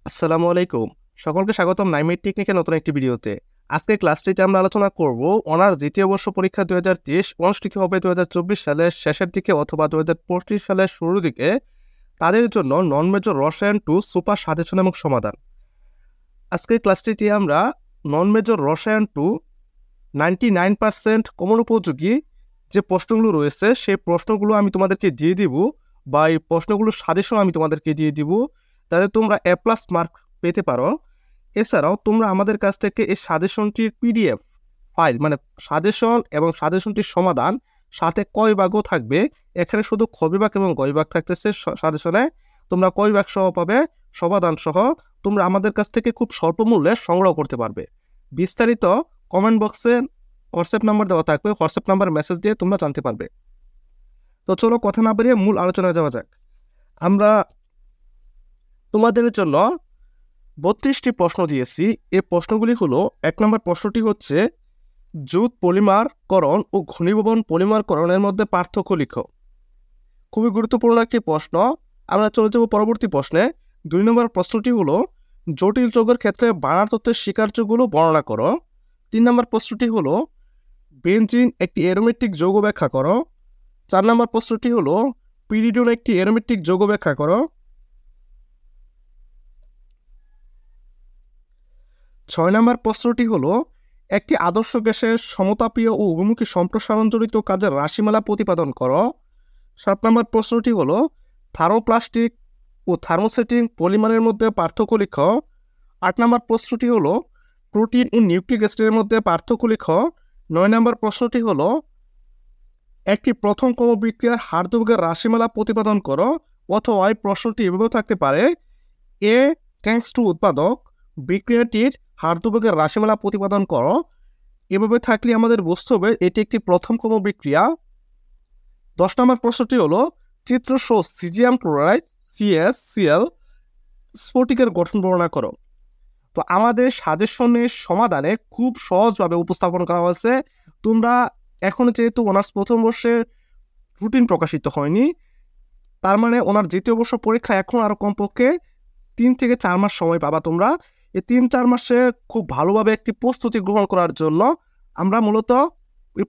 আসসালামু আলাইকুম। সকলকে স্বাগতম নাইমেট টেকনিকের নতুন একটি ভিডিওতে। আজকের ক্লাসটিতে আমরা আলোচনা করব অনার্স দ্বিতীয় বর্ষ পরীক্ষা 2023 অনুষ্ঠিত হবে 2024 সালের শেষের দিকে অথবা 2025 সালের শুরুর দিকে তাদের জন্য নন মেজর রসায়ন 2 সুপার সাজেশন এবং সমাধান। আজকের ক্লাসটিতে আমরা নন মেজর রসায়ন 2 99% কমন উপযোগী যে প্রশ্নগুলো রয়েছে সেই প্রশ্নগুলো আমি তোমাদেরকে দিয়ে দিব বা এই প্রশ্নগুলোর সাজেশন আমি তোমাদেরকে দিয়ে দিব, তাতে তোমরা A+ মার্ক পেতে পারো। এছাড়াও তোমরা আমাদের কাছ থেকে এই সাজেশনটির PDF ফাইল মানে সাজেশন এবং সাজেশনটির সমাধান সাথে ক বিভাগও থাকবে। এখানে শুধু খ বিভাগ এবং গ বিভাগ থাকতেছে সাজেশনে, তোমরা ক বিভাগ সহ পাবে সমাধান সহ। তোমরা আমাদের কাছ থেকে খুব স্বল্প মূল্যে সংগ্রহ করতে পারবে। বিস্তারিত কমেন্ট বক্সে হোয়াটসঅ্যাপ নাম্বার দেওয়া থাকবে, হোয়াটসঅ্যাপ নাম্বার মেসেজ দিয়ে তোমরা জানতে পারবে। তো চলো কথা না বেরিয়ে মূল আলোচনায় যাওয়া যাক। আমরা তোমাদের জন্য 32টি প্রশ্ন দিয়েছি। এই প্রশ্নগুলি হলো, 1 নম্বর প্রশ্নটি হচ্ছে জুট পলিমারকরণ ও ঘনীভবন পলিমারকরণের মধ্যে পার্থক্য লিখো। খুবই গুরুত্বপূর্ণ একটি প্রশ্ন। আমরা চলে যাব পরবর্তী প্রশ্নে। 2 নম্বর প্রশ্নটি হলো জটিল যৌগের ক্ষেত্রে বার্নার তত্ত্বের স্বীকার্যগুলো বর্ণনা করো। 3 নম্বর প্রশ্নটি হলো বেনজিন একটি অ্যারোমেটিক যৌগ ব্যাখ্যা করো। 4 নম্বর প্রশ্নটি হলো পিরিডন একটি অ্যারোমেটিক যৌগ ব্যাখ্যা করো। 6 নম্বর প্রশ্নটি হলো একটি আদর্শ গ্যাসের সমতাপীয় ও অভিমুখী সম্প্রসারণজনিত কাজের রাশিমালা প্রতিপাদন করো। 7 নম্বর প্রশ্নটি হলো থার্মোপ্লাস্টিক ও থার্মোসেটিং পলিমারের মধ্যে পার্থক্য লিখো। 8 নম্বর প্রশ্নটি হলো প্রোটিন ও নিউক্লিক অ্যাসিডের মধ্যে পার্থক্য লিখো। 9 নম্বর প্রশ্নটি হলো একটি প্রথম ক্রমবিক্রিয়ার হার্ডযোগের রাশিমালা প্রতিপাদন করো। অথবা এই প্রশ্নটি এভাবেও থাকতে পারে, এ টেন্ডস টু উৎপাদক বিক্রিয়াটির হার্ডযোগের রাশিমালা প্রতিপাদন করো। এভাবে থাকলে আমাদের বুঝতে হবে এটি একটি প্রথম ক্রমবিক্রিয়া। 10 নম্বর প্রশ্নটি হলো চিত্রসহ সিজিয়াম ক্লোরাইড CaCl স্ফটিকের গঠন বর্ণনা করো। তো আমাদের সাজেশনের সমাধানে খুব সহজভাবে উপস্থাপন করা হয়েছে। তোমরা এখন যেহেতু অনার্স প্রথম বর্ষের রুটিন প্রকাশিত হয়নি, তার মানে ওনার দ্বিতীয় বর্ষ পরীক্ষা এখন আরও কমপক্ষে 3 থেকে 4 মাস সময় পাবা। তোমরা এই 3-4 মাসে খুব ভালোভাবে একটি প্রস্তুতি গ্রহণ করার জন্য আমরা মূলত এই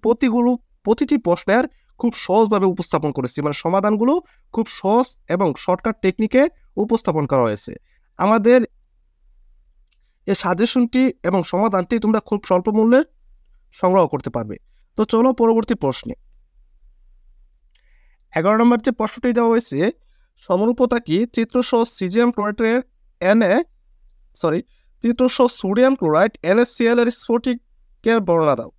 প্রতিটি প্রশ্নের খুব সহজভাবে উপস্থাপন করেছি, মানে সমাধানগুলো খুব সহজ এবং শর্টকাট টেকনিকে উপস্থাপন করা হয়েছে। আমাদের এই সাজেশনটি এবং সমাধানটি তোমরা খুব স্বল্প মূল্যে সংগ্রহ করতে পারবে। তো চলো পরবর্তী প্রশ্নে। 11 নম্বর যে প্রশ্নটি দেওয়া হয়েছে, সমরূপতা কি? চিত্রসহ সিজিয়াম ক্লোরাইডের চিত্রসহ সোডিয়াম ক্লোরাইড NaCl এর স্ফটিকের বর্ণনা দাও।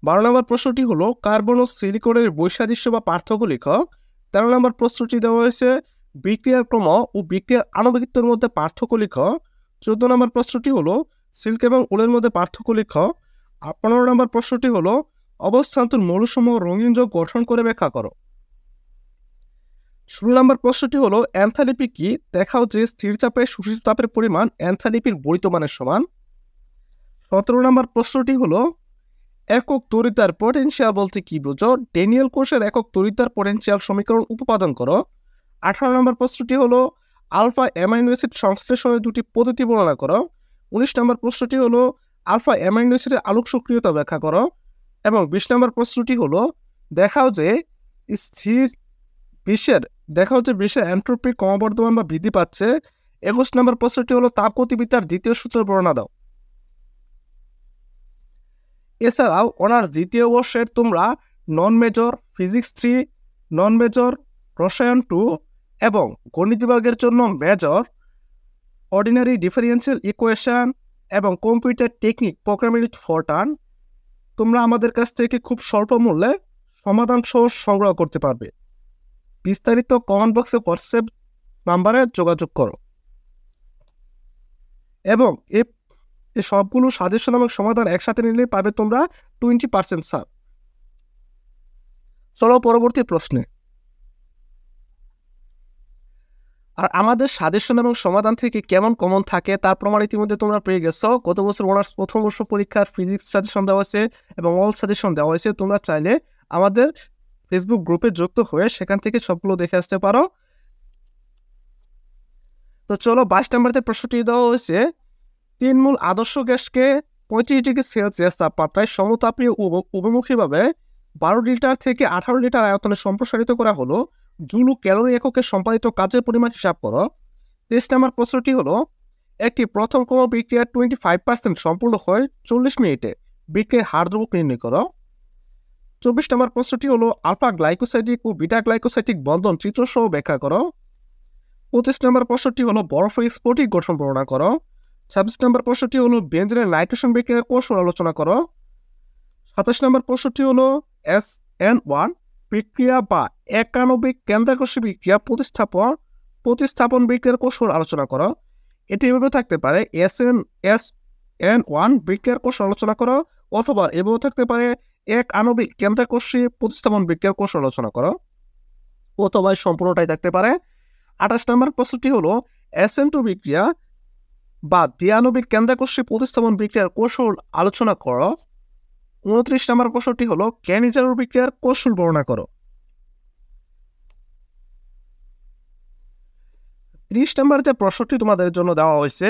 12 নম্বর প্রশ্নটি হলো কার্বন ও সিলিকনের বৈসাদৃশ্য বা পার্থক্য লিখো। 13 নম্বর প্রশ্নটি দেওয়া হয়েছে বিক্রিয়ার ক্রম ও বিক্রিয়ার আণবিকত্বের মধ্যে পার্থক্য লিখো। 14 নম্বর প্রশ্নটি হলো সিল্ক এবং উলের মধ্যে পার্থক্য লিখো। 15 নম্বর প্রশ্নটি হলো অবস্থান্তর মৌলসমূহ রঙিন যৌগ গঠন করে ব্যাখ্যা করো। 16 নম্বর প্রশ্নটি হলো এনথালপি কি? দেখাও যে স্থির চাপে শোষিত তাপের পরিমাণ এনথালপির বৈধ মানের সমান। 17 নম্বর প্রশ্নটি হলো একক তড়িৎদ্বার পটেনশিয়াল বলতে কি বুঝো? ড্যানিয়েল কোষের একক তড়িৎদ্বার পটেনশিয়াল সমীকরণ উপপাদন করো। 18 নম্বর প্রশ্নটি হলো আলফা অ্যামাইনো অ্যাসিড সংশ্লেষণের দুটি পদ্ধতি বর্ণনা করো। 19 নম্বর প্রশ্নটি হলো আলফা অ্যামাইনো অ্যাসিডের আলোক সক্রিয়তা ব্যাখ্যা করো। এবং 20 নম্বর প্রশ্নটি হলো দেখাও যে বিশ্বের এন্ট্রপি ক্রমবর্ধমান বা বৃদ্ধি পাচ্ছে। 21 নম্বর প্রশ্নটি হলো তাপগতিবিদ্যার দ্বিতীয় সূত্র বর্ণনা দাও। এছাড়াও অনার্স দ্বিতীয় বর্ষের তোমরা নন মেজর ফিজিক্স 3, নন মেজর রসায়ন 2 এবং গণিত বিভাগের জন্য মেজর অর্ডিনারি ডিফারেন্সিয়াল ইকুয়েশন এবং কম্পিউটার টেকনিক প্রোগ্রামিং উইথ ফরটার্ন তোমরা আমাদের কাছ থেকে খুব স্বল্প মূল্যে সমাধান সহ সংগ্রহ করতে পারবে। বিস্তারিত কমেন্ট বক্সে হোয়াটসঅ্যাপ নাম্বারে যোগাযোগ করো। এবং এই সবগুলো সাজেশন এবং সমাধান একসাথে নিলে পাবে তোমরা 20% ছাড়। চলো পরবর্তী প্রশ্নে। আর আমাদের সাজেশন এবং সমাধান থেকে কেমন কমন থাকে তার প্রমাণ ইতিমধ্যে তোমরা পেয়ে গেছো। গত বছর অনার্স প্রথম বর্ষ পরীক্ষার ফিজিক্স সাজেশন দেওয়া হয়েছে এবং অল সাজেশন দেওয়া হয়েছে। তোমরা চাইলে আমাদের ফেসবুক গ্রুপে যুক্ত হয়ে সেখান থেকে সবগুলো দেখে আসতে পারো। তো চলো 22 নম্বর যে প্রশ্নটি দেওয়া হয়েছে, 3 মূল আদর্শ গ্যাসকে 35 ডিগ্রি সেলসিয়াস তাপমাত্রায় সমতাপীয় অভিমুখীভাবে 12 লিটার থেকে 18 লিটার আয়তনে সম্প্রসারিত করা হলো, জুল ও ক্যালোরি এককে সম্পাদিত কাজের পরিমাণ হিসাব করো। 23 নম্বর প্রশ্নটি হলো, একটি প্রথম ক্রম বিক্রিয়ার 25% সম্পূর্ণ হয় 40 মিনিটে, বিক্রিয়ার হার ধ্রুবক নির্ণয় করো। 24 নম্বর প্রশ্নটি হলো, আলফা গ্লাইকোসাইডিক ও বিটা গ্লাইকোসাইডিক বন্ধন চিত্রসহ ব্যাখ্যা করো। 25 নম্বর প্রশ্নটি হলো, বরফের স্ফটিক গঠন বর্ণনা করো। 26 নম্বর প্রশ্নটি হলো, বেঞ্জিনের নাইট্রোজেন বিক্রিয়ার কৌশল আলোচনা করো। 27 নম্বর প্রশ্নটি হলো, SN1 বিক্রিয়া বা একাণবিক কেন্দ্রাকর্ষী বিক্রিয়া প্রতিস্থাপন বিক্রিয়ার কৌশল আলোচনা করো। এটি এভাবে থাকতে পারে, SN1 বিক্রিয়ার কৌশল আলোচনা করো, অথবা এভাবে থাকতে পারে, এক আণবিক কেন্দ্রাকর্ষী প্রতিস্থাপন বিক্রিয়ার কৌশল আলোচনা করো, অথবা সম্পূর্ণটাই থাকতে পারে। 28 নম্বর প্রশ্নটি হলো, SN2 বিক্রিয়া বা দ্বিআণবিক কেন্দ্রাকর্ষী প্রতিস্থাপন বিক্রিয়ার কৌশল আলোচনা করো। 29 নম্বর প্রশ্নটি হলো, ক্যানিজার বিক্রিয়ার কৌশল বর্ণনা করো। 30 নম্বর যে প্রশ্নটি তোমাদের জন্য দেওয়া হয়েছে,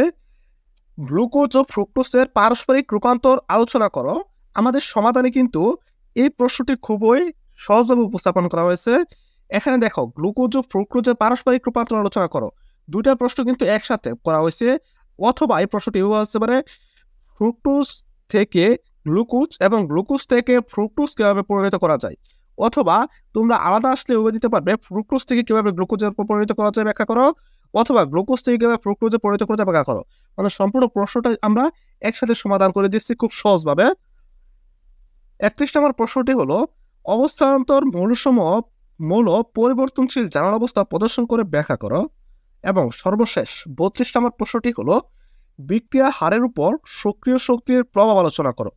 গ্লুকোজ ও ফ্রুক্টোজের পারস্পরিক রূপান্তর আলোচনা করো। আমাদের সমাধানে কিন্তু এই প্রশ্নটি খুবই সহজভাবে উপস্থাপন করা হয়েছে। এখানে দেখো, গ্লুকোজ ও ফ্রুক্টোজের পারস্পরিক রূপান্তর আলোচনা করো, দুইটা প্রশ্ন কিন্তু একসাথে করা হয়েছে। অথবা এই প্রশ্নটি আসতে পারে, ফ্রুক্টোজ থেকে গ্লুকোজ এবং গ্লুকোজ থেকে ফ্রুক্টোজ কিভাবে পরিণত করা যায়, অথবা তোমরা আলাদা আসলে উভয় দিতে পারবে, ফ্রুক্টোজ থেকে কিভাবে গ্লুকোজের পরিণত করা যায় ব্যাখ্যা করো, অথবা গ্লুকোজ থেকে কিভাবে ফ্রুক্টোজে পরিণত করা যায় ব্যাখ্যা করো। মানে সম্পূর্ণ প্রশ্নটা আমরা একসাথে সমাধান করে দিচ্ছি খুব সহজভাবে। 31 নম্বর প্রশ্নটি হলো, অবস্থান্তর মৌল পরিবর্তনশীল জানাল অবস্থা প্রদর্শন করে ব্যাখ্যা করো। এবং সর্বশেষ 32 নম্বর প্রশ্নটি হলো, বিক্রিয়া হারের উপর সক্রিয় শক্তির প্রভাব আলোচনা করো।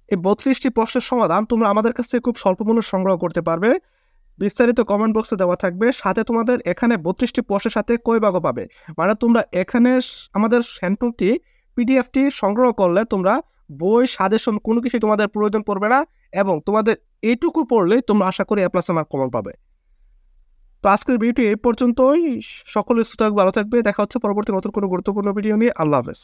এই 32টি প্রশ্নের সমাধান তোমরা আমাদের কাছ থেকে খুব স্বল্প মূল্যে সংগ্রহ করতে পারবে, বিস্তারিত কমেন্ট বক্সে দেওয়া থাকবে। সাথে তোমাদের এখানে 32টি প্রশ্নের সাথে কই ভাগও পাবে, মানে তোমরা এখানে আমাদের সেন্টুটি পিডিএফটি সংগ্রহ করলে তোমরা বই সাজেশন কোনো কিছু তোমাদের প্রয়োজন পড়বে না, এবং তোমাদের এইটুকু পড়লেই তোমরা আশা করি A+ মার্ক কমন পাবে। তো আজকের ভিডিওটি এই পর্যন্তই। সকলের সুযোগ ভালো থাকবে, দেখা হচ্ছে পরবর্তী নতুন কোনো গুরুত্বপূর্ণ ভিডিও নিয়ে। আল্লাহ হাফেজ।